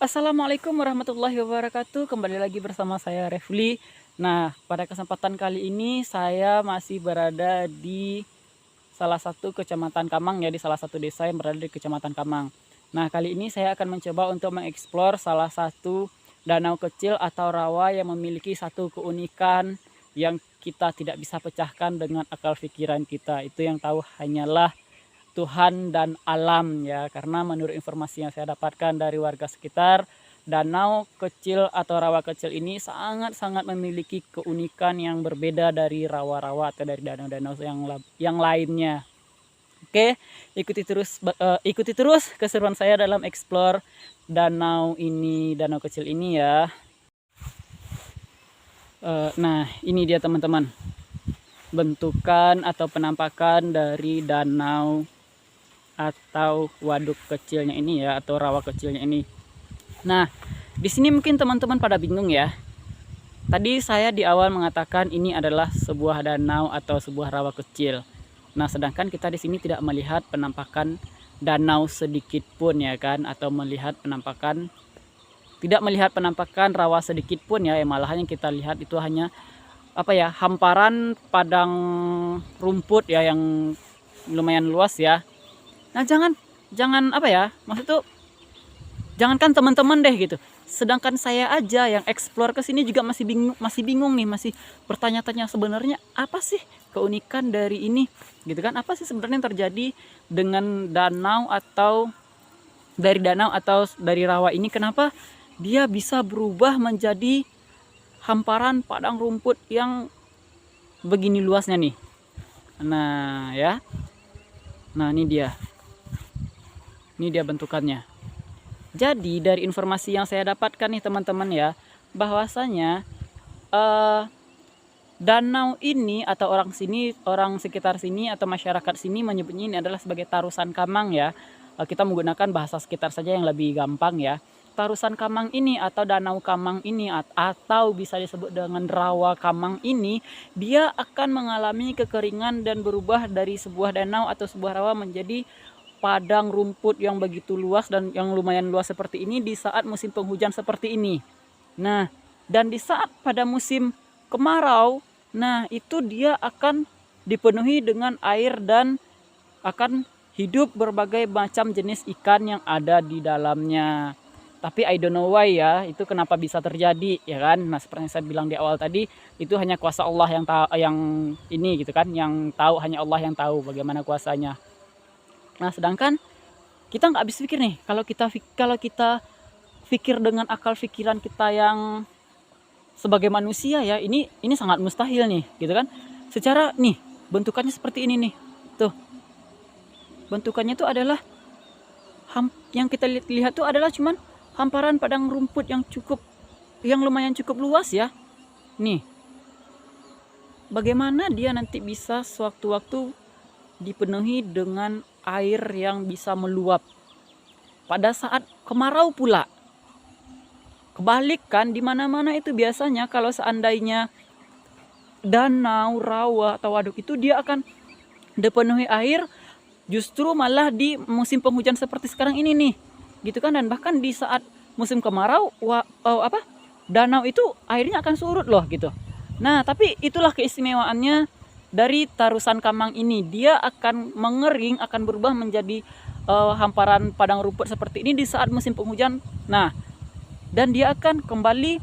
Assalamualaikum warahmatullahi wabarakatuh. Kembali lagi bersama saya Refli. Nah, pada kesempatan kali ini saya masih berada di salah satu kecamatan Kamang ya, di salah satu desa yang berada di kecamatan Kamang. Nah, kali ini saya akan mencoba untuk mengeksplor salah satu danau kecil atau rawa yang memiliki satu keunikan yang kita tidak bisa pecahkan dengan akal pikiran kita. Itu yang tahu hanyalah Tuhan dan alam ya, karena menurut informasi yang saya dapatkan dari warga sekitar, danau kecil atau rawa kecil ini sangat-sangat memiliki keunikan yang berbeda dari rawa-rawa atau dari danau-danau yang lainnya. Oke, ikuti terus keseruan saya dalam explore danau kecil ini ya. Nah, ini dia teman-teman, bentukan atau penampakan dari danau atau waduk kecilnya ini ya, atau rawa kecilnya ini. Nah, di sini mungkin teman-teman pada bingung ya. Tadi saya di awal mengatakan ini adalah sebuah danau atau sebuah rawa kecil. Nah, sedangkan kita di sini tidak melihat penampakan danau sedikit pun ya kan, atau tidak melihat penampakan rawa sedikit pun ya. Malahan yang kita lihat itu hanya hamparan padang rumput ya yang lumayan luas ya. Nah, maksud tuh jangankan teman-teman deh gitu. Sedangkan saya aja yang explore ke sini juga masih bingung nih, masih bertanya-tanya sebenarnya apa sih keunikan dari ini gitu kan? Apa sih sebenarnya yang terjadi dengan danau atau dari rawa ini, kenapa dia bisa berubah menjadi hamparan padang rumput yang begini luasnya nih. Nah, ya. Nah, ini dia. Ini dia bentukannya. Jadi dari informasi yang saya dapatkan nih teman-teman ya, bahwasanya danau ini atau orang sekitar sini atau masyarakat sini menyebutnya ini adalah sebagai Tarusan Kamang ya. Kita menggunakan bahasa sekitar saja yang lebih gampang ya. Tarusan Kamang ini atau Danau Kamang ini atau bisa disebut dengan Rawa Kamang ini, dia akan mengalami kekeringan dan berubah dari sebuah danau atau sebuah rawa menjadi padang rumput yang begitu luas dan yang lumayan luas seperti ini di saat musim penghujan seperti ini. Nah, dan di saat pada musim kemarau, nah itu dia akan dipenuhi dengan air dan akan hidup berbagai macam jenis ikan yang ada di dalamnya. Tapi I don't know why ya, itu kenapa bisa terjadi ya kan. Nah, seperti yang saya bilang di awal tadi, itu hanya kuasa Allah yang ini gitu kan, yang tahu, hanya Allah yang tahu bagaimana kuasanya. Nah, sedangkan kita nggak habis pikir nih, kalau kita pikir dengan akal pikiran kita yang sebagai manusia ya, ini sangat mustahil nih, gitu kan? Secara nih, bentukannya seperti ini nih. Tuh. Bentukannya itu adalah yang kita lihat tuh adalah cuman hamparan padang rumput yang lumayan cukup luas ya. Nih. Bagaimana dia nanti bisa sewaktu-waktu dipenuhi dengan air yang bisa meluap pada saat kemarau pula. Kebalik kan, di mana-mana itu biasanya kalau seandainya danau, rawa atau waduk itu dia akan dipenuhi air justru malah di musim penghujan seperti sekarang ini nih. Gitu kan, dan bahkan di saat musim kemarau danau itu airnya akan surut loh gitu. Nah, tapi itulah keistimewaannya dari Tarusan Kamang ini. Dia akan mengering, akan berubah menjadi hamparan padang rumput seperti ini di saat musim penghujan. Nah, dan dia akan kembali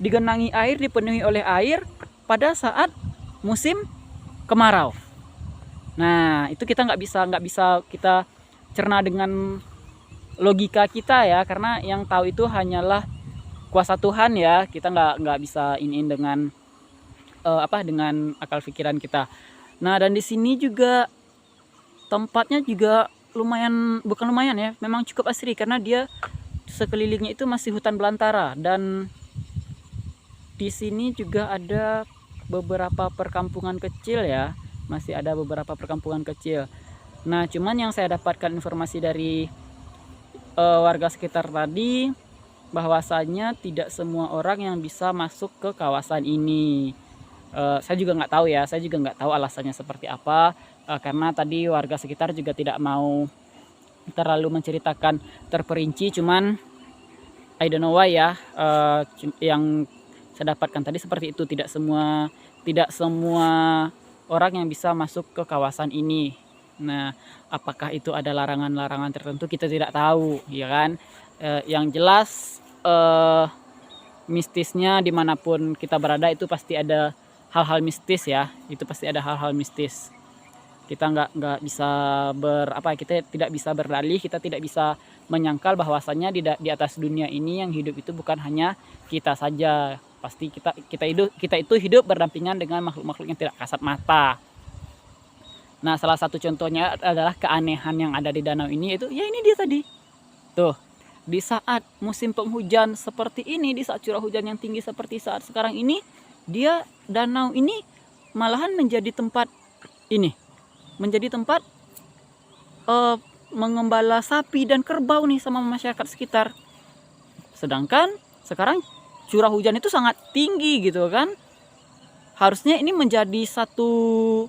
digenangi air, dipenuhi oleh air pada saat musim kemarau. Nah, itu kita nggak bisa kita cerna dengan logika kita ya, karena yang tahu itu hanyalah kuasa Tuhan ya. Kita nggak bisa iniin dengan dengan akal pikiran kita. Nah, dan di sini juga tempatnya juga bukan lumayan ya, memang cukup asri karena dia sekelilingnya itu masih hutan belantara, dan di sini juga ada beberapa perkampungan kecil ya, masih ada beberapa perkampungan kecil. Nah, cuman yang saya dapatkan informasi dari warga sekitar tadi, bahwasanya tidak semua orang yang bisa masuk ke kawasan ini. Saya juga nggak tahu ya, saya juga nggak tahu alasannya seperti apa, karena tadi warga sekitar juga tidak mau terlalu menceritakan terperinci, cuman I don't know why ya, yang saya dapatkan tadi seperti itu, tidak semua orang yang bisa masuk ke kawasan ini. Nah, apakah itu ada larangan-larangan tertentu kita tidak tahu, ya kan? Yang jelas mistisnya dimanapun kita berada itu pasti ada hal-hal mistis ya, itu pasti ada hal-hal mistis. Kita nggak bisa kita tidak bisa berdalih, kita tidak bisa menyangkal bahwasannya di atas dunia ini yang hidup itu bukan hanya kita saja. Pasti kita itu hidup berdampingan dengan makhluk-makhluk yang tidak kasat mata. Nah, salah satu contohnya adalah keanehan yang ada di danau ini, itu ya ini dia tadi. Tuh, di saat musim penghujan seperti ini, di saat curah hujan yang tinggi seperti saat sekarang ini, danau ini malahan menjadi tempat mengembala sapi dan kerbau nih sama masyarakat sekitar. Sedangkan sekarang curah hujan itu sangat tinggi gitu kan. Harusnya ini menjadi satu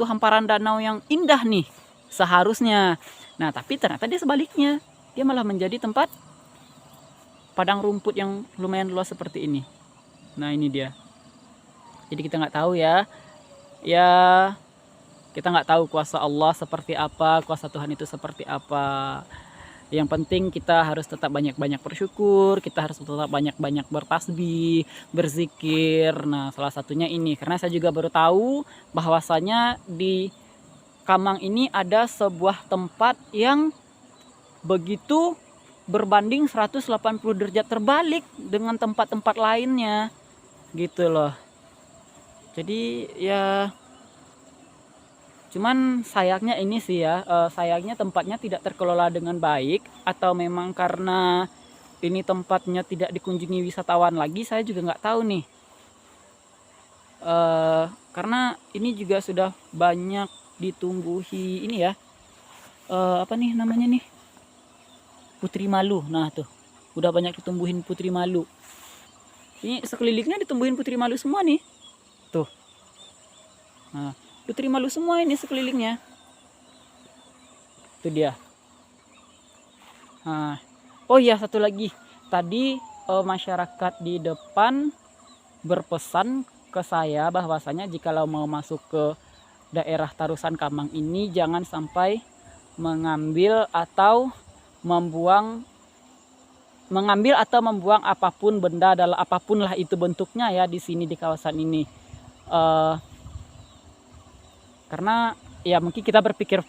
hamparan danau yang indah nih seharusnya. Nah, tapi ternyata dia sebaliknya. Dia malah menjadi tempat padang rumput yang lumayan luas seperti ini. Nah, ini dia. Jadi kita nggak tahu ya. Kita nggak tahu kuasa Allah seperti apa, kuasa Tuhan itu seperti apa. Yang penting kita harus tetap banyak-banyak bersyukur, kita harus tetap banyak-banyak bertasbih, berzikir. Nah, salah satunya ini, karena saya juga baru tahu bahwasanya di Kamang ini ada sebuah tempat yang begitu berbanding 180 derajat terbalik dengan tempat-tempat lainnya. Gitu loh. Jadi ya cuman sayangnya ini sih ya, sayangnya tempatnya tidak terkelola dengan baik, atau memang karena ini tempatnya tidak dikunjungi wisatawan lagi, saya juga nggak tahu nih. Karena ini juga sudah banyak ditumbuhi ini ya, apa nih namanya nih, putri malu. Nah tuh, udah banyak ditumbuhin putri malu. Ini sekelilingnya ditumbuhin putri malu semua nih, tuh. Nah, putri malu semua ini sekelilingnya. Itu dia. Nah, oh iya, satu lagi. Tadi masyarakat di depan berpesan ke saya bahwasanya jikalau mau masuk ke daerah Tarusan Kamang ini jangan sampai mengambil atau membuang apapun benda, dalam apapun lah itu bentuknya ya di sini di kawasan ini. Karena ya mungkin kita berpikir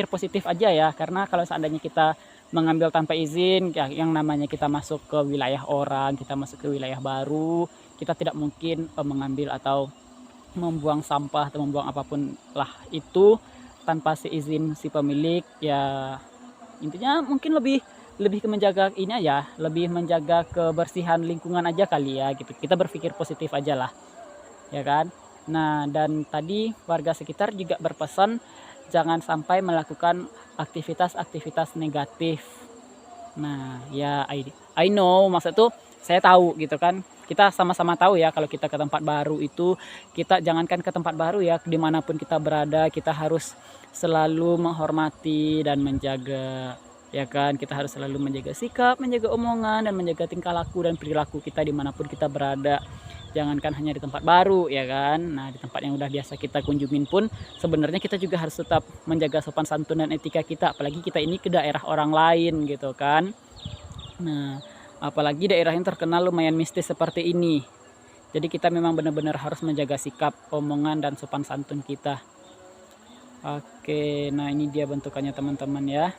positif aja ya, karena kalau seandainya kita mengambil tanpa izin ya, yang namanya kita masuk ke wilayah orang, kita masuk ke wilayah baru, kita tidak mungkin mengambil atau membuang sampah atau membuang apapun lah itu tanpa seizin si pemilik. Ya intinya mungkin lebih ke menjaga ini aja, lebih menjaga kebersihan lingkungan aja kali ya gitu. Kita berpikir positif aja lah, ya kan. Nah, dan tadi warga sekitar juga berpesan jangan sampai melakukan aktivitas-aktivitas negatif. Nah, ya I know, maksud tuh saya tahu gitu kan. Kita sama-sama tahu ya kalau kita ke tempat baru itu, kita jangankan ke tempat baru ya, dimanapun kita berada kita harus selalu menghormati dan menjaga, ya kan. Kita harus selalu menjaga sikap, menjaga omongan, dan menjaga tingkah laku dan perilaku kita dimanapun kita berada. Jangankan hanya di tempat baru, ya kan. Nah, di tempat yang udah biasa kita kunjungin pun sebenarnya kita juga harus tetap menjaga sopan santun dan etika kita, apalagi kita ini ke daerah orang lain gitu kan. Nah, apalagi daerah yang terkenal lumayan mistis seperti ini. Jadi kita memang benar-benar harus menjaga sikap, omongan, dan sopan santun kita. Oke, nah ini dia bentukannya teman-teman ya.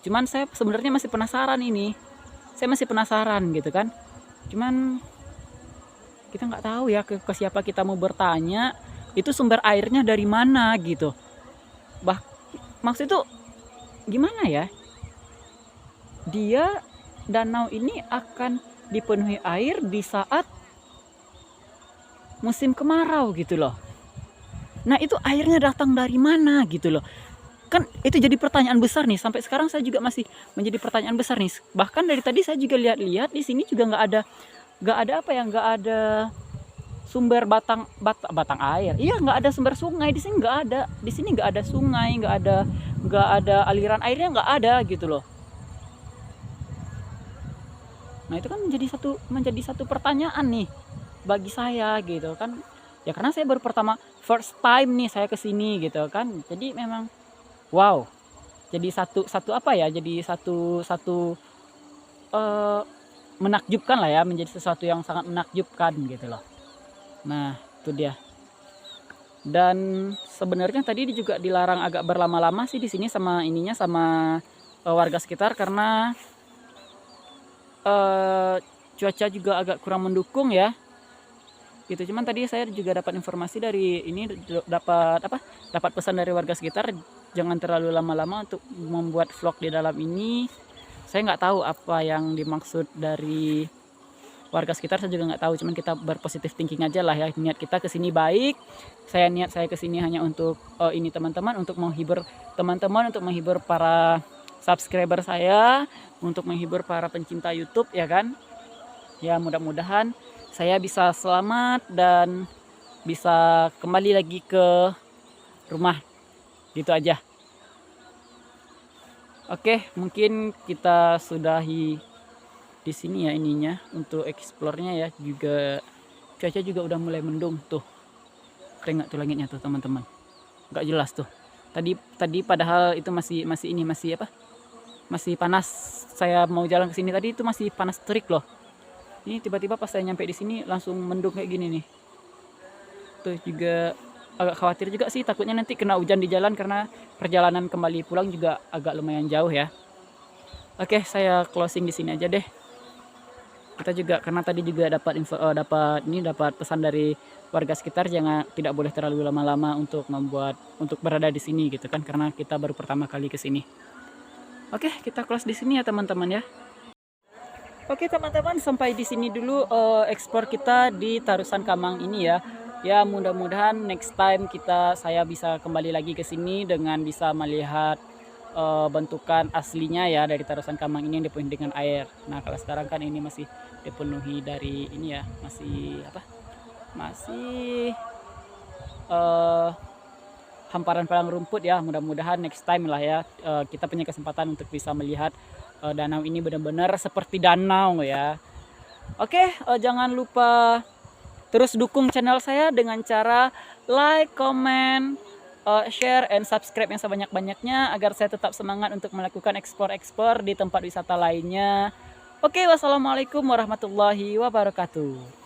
Cuman saya sebenarnya masih penasaran ini. Saya masih penasaran gitu kan. Cuman kita nggak tahu ya ke siapa kita mau bertanya, itu sumber airnya dari mana gitu. Maksud itu gimana ya? Danau ini akan dipenuhi air di saat musim kemarau gitu loh. Nah, itu airnya datang dari mana gitu loh. Kan itu jadi pertanyaan besar nih, sampai sekarang saya juga masih menjadi pertanyaan besar nih. Bahkan dari tadi saya juga lihat-lihat di sini juga nggak ada sumber batang air. Iya, nggak ada sumber sungai di sini, nggak ada. Di sini nggak ada sungai, nggak ada aliran airnya, nggak ada gitu loh. Nah itu kan menjadi satu pertanyaan nih bagi saya gitu kan. Ya karena saya baru pertama first time nih saya ke sini gitu kan. Jadi memang wow, jadi satu satu apa ya, jadi satu satu eee, menakjubkan lah ya, menjadi sesuatu yang sangat menakjubkan gitu loh. Nah, itu dia. Dan sebenarnya tadi juga dilarang agak berlama-lama sih di sini sama ininya, sama, warga sekitar karena, eee, cuaca juga agak kurang mendukung ya, gitu. Cuman tadi saya juga dapat informasi dari ini, dapat apa, dapat pesan dari warga sekitar, jangan terlalu lama-lama untuk membuat vlog di dalam ini. Saya nggak tahu apa yang dimaksud dari warga sekitar, saya juga nggak tahu, cuman kita berpositif thinking aja lah ya, niat kita ke sini baik. Saya ke sini hanya untuk, ini teman-teman, untuk menghibur teman-teman, untuk menghibur para subscriber saya, untuk menghibur para pencinta YouTube ya kan. Ya mudah-mudahan saya bisa selamat dan bisa kembali lagi ke rumah, gitu aja. Oke, mungkin kita sudahi di sini ya ininya untuk explore-nya ya. Juga cuaca juga udah mulai mendung tuh. Keren nggak tuh langitnya tuh teman-teman? Nggak jelas tuh. Tadi tadi padahal itu masih ini masih apa? Masih panas. Saya mau jalan ke sini tadi itu masih panas terik loh. Ini tiba-tiba pas saya nyampe di sini langsung mendung kayak gini nih. Tuh juga agak khawatir juga sih, takutnya nanti kena hujan di jalan karena perjalanan kembali pulang juga agak lumayan jauh ya. Oke, saya closing di sini aja deh. Kita juga karena tadi juga dapat info, dapat pesan dari warga sekitar, tidak boleh terlalu lama-lama untuk berada di sini gitu kan, karena kita baru pertama kali ke sini. Oke, kita close di sini ya teman-teman ya. Oke teman-teman, sampai di sini dulu ekspor kita di Tarusan Kamang ini ya. Ya mudah-mudahan next time saya bisa kembali lagi ke sini dengan bisa melihat bentukan aslinya ya dari Tarusan Kamang ini yang dipenuhi dengan air. Nah kalau sekarang kan ini masih dipenuhi dari ini ya, masih apa? Masih hamparan padang rumput ya. Mudah-mudahan next time lah ya kita punya kesempatan untuk bisa melihat danau ini benar-benar seperti danau ya. Oke, jangan lupa terus dukung channel saya dengan cara like, comment, share, and subscribe yang sebanyak-banyaknya agar saya tetap semangat untuk melakukan ekspor-ekspor di tempat wisata lainnya. Oke, wassalamualaikum warahmatullahi wabarakatuh.